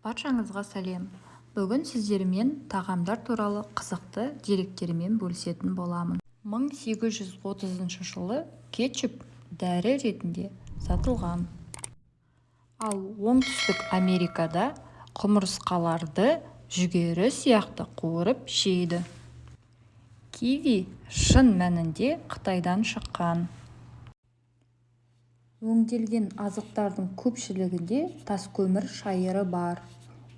Баршаңызға сәлем. Бүгін сіздермен тағамдар туралы қызықты деректермен бөлісетін боламын. 1830 жылы кетчуп дәрі ретінде сатылған. Ал оңтүстік Америкада құмырсқаларды жүгері сияқты қуырып жейді. Киви шын мәнінде Қытайдан шыққан. Өңделген азықтардың көпшілігінде таскөмір шайыры бар.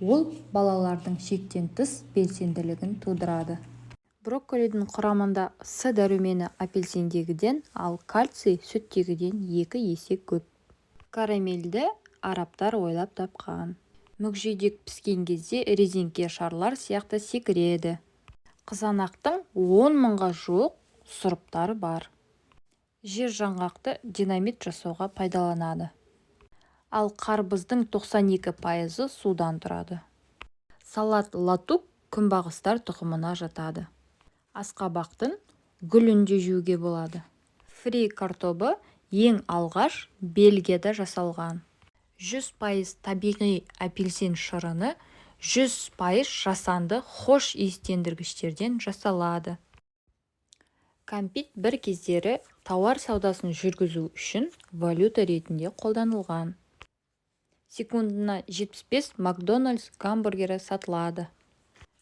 Ол балалардың шектен тыс белсенділігін тудырады. Брокколидің құрамында С дәрумені апельсиндегіден, ал кальций сүттегіден 2 есе көп. Карамельді арабтар ойлап тапқан. Мүкжидек піскен кезде резеңке шарлар сияқты секіреді. Қызанақтың 10 мыңға жуық сұрыптары бар. Жер жаңғақты динамит жасауға пайдаланады. Ал қарбыздың 92% судан тұрады. Салат латук күнбағыстар тұқымына жатады. Асқабақтың гүлін де жеуге болады. Фри картобы ең алғаш Бельгияда жасалған. 100% табиғи апельсин шырыны 100% жасанды хош иістендіргіштерден жасалады. Кәмпит бір кездері тауар саудасын жүргізу үшін валюта ретінде қолданылған. Секундына 75 Макдональдс гамбургері сатылады.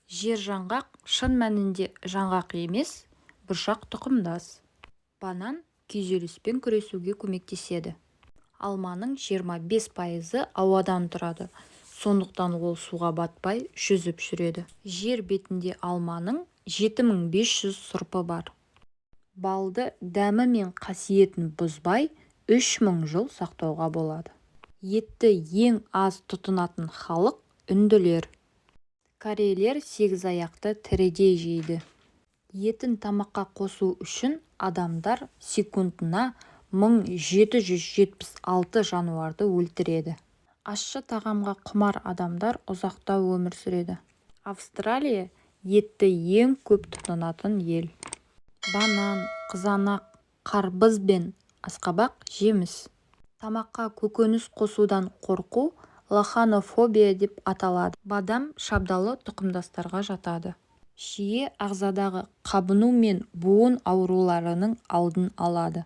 Жер жаңғақ шын мәнінде жаңғақ емес, бұршақ тұқымдас. Банан күйзеліспен күресуге көмектеседі. Алманың 25% ауадан тұрады. Сондықтан ол суға батпай жүзіп жүреді. Жер бетінде алманың 7500 сұрпы бар. Балды дәмі мен қасиетін бұзбай 3000 жыл сақтауға болады. Етті ең аз тұтынатын халық үнділер. Корейлер 8 аяқты тірідей жейді. Етін тамаққа қосу үшін адамдар секундына 1776 жануарды өлтіреді. Ащы тағамға құмар адамдар ұзақтау өмір сүреді. Австралия етті ең көп тұтынатын ел. Банан, қызанақ, қарбыз бен асқабақ жеміс. Тамаққа көкөніс қосудан қорқу лоханофобия деп аталады. Бадам шабдалы тұқымдастарға жатады. Шие ағзадағы қабыну мен буын ауруларының алдын алады.